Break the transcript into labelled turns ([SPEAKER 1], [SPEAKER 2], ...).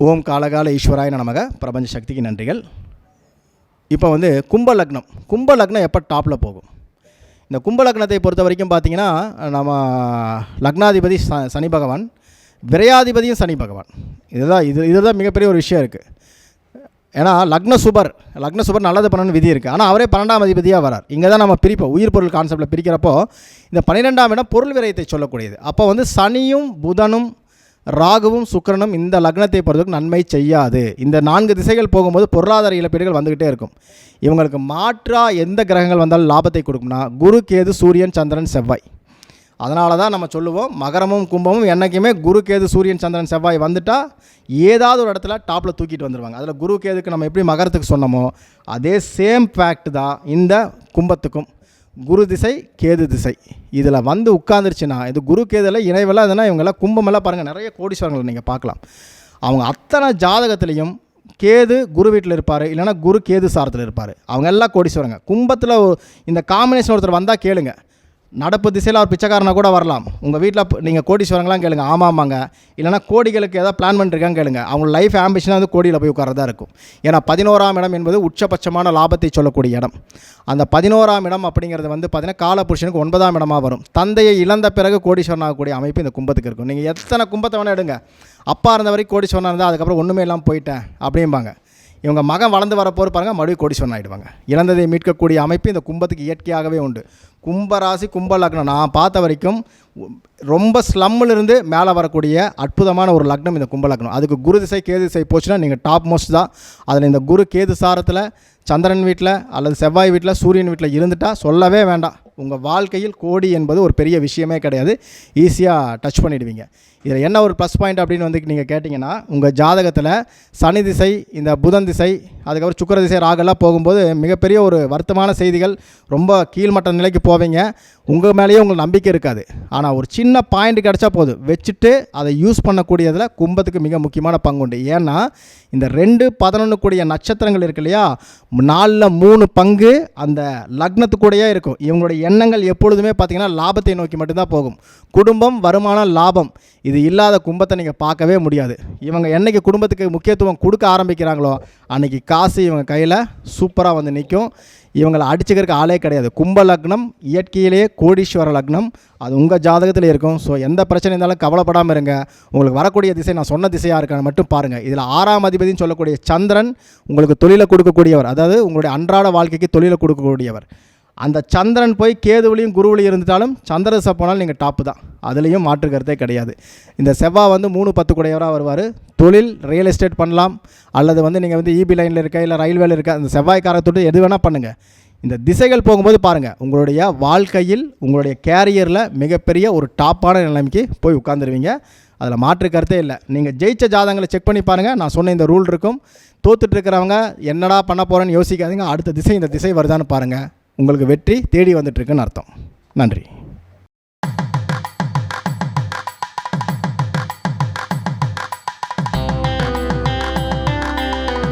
[SPEAKER 1] ஓம் காலகால ஈஸ்வராய நமக. பிரபஞ்ச சக்திக்கு நன்றிகள். இப்போ கும்ப லக்னம் எப்போ டாப்பில் போகும்? இந்த கும்ப லக்னத்தை பொறுத்த வரைக்கும் பார்த்திங்கன்னா, நம்ம லக்னாதிபதி சனி பகவான், விரையாதிபதியும் சனி பகவான். இதுதான் மிகப்பெரிய ஒரு விஷயம் இருக்குது. ஏன்னா லக்ன சுபர் நல்லது பண்ணணும்னு விதி இருக்குது. ஆனால் அவரே 12ஆம் அதிபதியாக வரார். இங்கே தான் நம்ம பிரிப்போம். உயிர் பொருள் கான்செப்டில் பிரிக்கிறப்போ இந்த 12ஆம் இடம் பொருள் விரயத்தை சொல்லக்கூடியது. அப்போ சனியும் புதனும் ராகுவும் சுக்கிரனும் இந்த லக்னத்தை பொறுத்தவரைக்கும் நன்மை செய்யாது. இந்த 4 திசைகள் போகும்போது பொருளாதார இழப்பீடுகள் வந்துக்கிட்டே இருக்கும். இவங்களுக்கு மாற்றாக எந்த கிரகங்கள் வந்தாலும் லாபத்தை கொடுக்கும்னா குரு, கேது, சூரியன், சந்திரன், செவ்வாய். அதனால தான் நம்ம சொல்லுவோம், மகரமும் கும்பமும் என்றைக்குமே குரு, கேது, சூரியன், சந்திரன், செவ்வாய் வந்துட்டால் ஏதாவது ஒரு இடத்துல டாப்பில் தூக்கிட்டு வந்துடுவாங்க. அதில் குரு, கேதுக்கு நம்ம எப்படி மகரத்துக்கு சொன்னோமோ அதே சேம் ஃபேக்ட் தான் இந்த கும்பத்துக்கும். குரு திசை, கேது திசை இதில் உட்காந்துருச்சுன்னா, இது குரு கேதில் இணைவெல்லாம் எதுனா இவங்கெல்லாம் கும்பமெல்லாம் பாருங்கள், நிறைய கோடீஸ்வரங்களை நீங்கள் பார்க்கலாம். அவங்க அத்தனை ஜாதகத்துலேயும் கேது குரு வீட்டில் இருப்பார், இல்லைனா குரு கேது சாரத்தில் இருப்பார். அவங்க எல்லாம் கோடீஸ்வரங்க. கும்பத்தில் இந்த காம்பினேஷன் ஒருத்தர் வந்தால் கேளுங்க, நடப்பு திசையில் அவர் பிச்சைக்காரனாக கூட வரலாம். உங்கள் வீட்டில் நீங்கள் கோடீஸ்வரங்களாம் கேளுங்க, ஆமாம்மாங்க. இல்லைனா கோடிகளுக்கு ஏதாவது பிளான் பண்ணிருக்காங்க கேளுங்க. அவங்க லைஃப் ஆம்பிஷனாக கோடியில் போய் உட்காரதா இருக்கும். ஏன்னா 11ஆம் இடம் என்பது உச்சபட்சமான லாபத்தை சொல்லக்கூடிய இடம். அந்த 11ஆம் இடம் அப்படிங்கிறது பார்த்தீங்கன்னா காலபுருஷனுக்கு 9ஆம் இடமாக வரும். தந்தையை இழந்த பிறகு கோடீஸ்வரன் ஆகக்கூடிய அமைப்பு இந்த கும்பத்துக்கு இருக்கும். நீங்கள் எத்தனை கும்பத்தை வேணால் எடுங்க, அப்பா இருந்த வரைக்கும் கோடீஸ்வரனாக இருந்தால் அதுக்கப்புறம் ஒன்றுமே இல்லாமல் போயிட்டேன் அப்படிம்பாங்க. இவங்க மகன் வளர்ந்து வரப்போர் பாருங்கள், மறுபடியும் கோடீஸ்வரன் ஆகிடுவாங்க. இழந்ததை மீட்கக்கூடிய அமைப்பு இந்த கும்பத்துக்கு இயற்கையாகவே உண்டு. கும்பராசி, கும்ப லக்னம் நான் பார்த்த வரைக்கும் ரொம்ப ஸ்லம்மிலிருந்து மேலே வரக்கூடிய அற்புதமான ஒரு லக்னம் இந்த கும்ப லக்னம். அதுக்கு குரு திசை, கேது திசை போச்சுன்னா நீங்கள் டாப் மோஸ்ட் தான். அதில் இந்த குரு கேது சாரத்தில் சந்திரன் வீட்டில் அல்லது செவ்வாய் வீட்டில், சூரியன் வீட்டில் இருந்துட்டால் சொல்லவே வேண்டாம். உங்கள் வாழ்க்கையில் கோடி என்பது ஒரு பெரிய விஷயமே கிடையாது. ஈஸியாக டச் பண்ணிடுவீங்க. இதில் என்ன ஒரு ப்ளஸ் பாயிண்ட் அப்படின்னு நீங்கள் கேட்டிங்கன்னா, உங்கள் ஜாதகத்தில் சனி திசை, இந்த புதன் திசை, அதுக்கப்புறம் சுக்கிர திசை, ராகெல்லாம் போகும்போது மிகப்பெரிய ஒரு வருத்தமான செய்திகள், ரொம்ப கீழ்மட்ட நிலைக்கு போவீங்க. உங்கள் மேலேயே உங்களுக்கு நம்பிக்கை இருக்காது. ஆனால் ஒரு சின்ன பாயிண்ட் கிடச்சா போதும், வச்சுட்டு அதை யூஸ் பண்ணக்கூடியதில் கும்பத்துக்கு மிக முக்கியமான பங்கு உண்டு. ஏன்னா இந்த 2, 11 கூடிய நட்சத்திரங்கள் இருக்கு இல்லையா, 4ல் 3 பங்கு அந்த லக்னத்துக்கூடையே இருக்கும். இவங்களுடைய எண்ணங்கள் எப்பொழுதுமே பார்த்திங்கன்னா லாபத்தை நோக்கி மட்டும்தான் போகும். குடும்பம், வருமானம், லாபம் இது இல்லாத கும்பத்தை நீங்கள் பார்க்கவே முடியாது. இவங்க என்றைக்கு குடும்பத்துக்கு முக்கியத்துவம் கொடுக்க ஆரம்பிக்கிறாங்களோ அன்றைக்கி காசு இவங்க கையில் சூப்பராக நிற்கும். இவங்களை அடிச்சுக்கிறதுக்கு ஆளே கிடையாது. கும்ப லக்னம் இயற்கையிலேயே கோடீஸ்வர லக்னம். அது உங்கள் ஜாதகத்தில் இருக்கும். ஸோ எந்த பிரச்சனை இருந்தாலும் கவலைப்படாமல் இருங்க. உங்களுக்கு வரக்கூடிய திசை நான் சொன்ன திசையாக இருக்கான்னு மட்டும் பாருங்கள். இதில் 6ஆம் அதிபதினு சொல்லக்கூடிய சந்திரன் உங்களுக்கு தொழிலை கொடுக்கக்கூடியவர், அதாவது உங்களுடைய அன்றாட வாழ்க்கைக்கு தொழிலை கொடுக்கக்கூடியவர். அந்த சந்திரன் போய் கேதுவிலையும் குருவிலையும் இருந்துட்டாலும் சந்திர திசை போனாலும் நீங்கள் டாப்பு தான். அதுலேயும் மாற்று கருத்தே கிடையாது. இந்த செவ்வாய் 3-10 கூடையவராக வருவார். தொழில் ரியல் எஸ்டேட் பண்ணலாம், அல்லது நீங்கள் இபி லைனில் இருக்க, இல்லை ரயில்வேல இருக்க, அந்த செவ்வாய்க்காரத்தோடு எது வேணால் பண்ணுங்கள். இந்த திசைகள் போகும்போது பாருங்கள், உங்களுடைய வாழ்க்கையில் உங்களுடைய கேரியரில் மிகப்பெரிய ஒரு டாப்பான நிலைமைக்கு போய் உட்காந்துருவீங்க. அதில் மாற்று கருத்தே இல்லை. நீங்கள் ஜெயிச்ச ஜாதகங்களை செக் பண்ணி பாருங்கள். நான் சொன்ன இந்த ரூல் இருக்கும். தோத்துட்டு இருக்கிறவங்க என்னடா பண்ண போகிறேன்னு யோசிக்காதீங்க. அடுத்த திசை இந்த திசை வருதான்னு பாருங்கள். உங்களுக்கு வெற்றி தேடி வந்துட்டுருக்குன்னு அர்த்தம். நன்றி.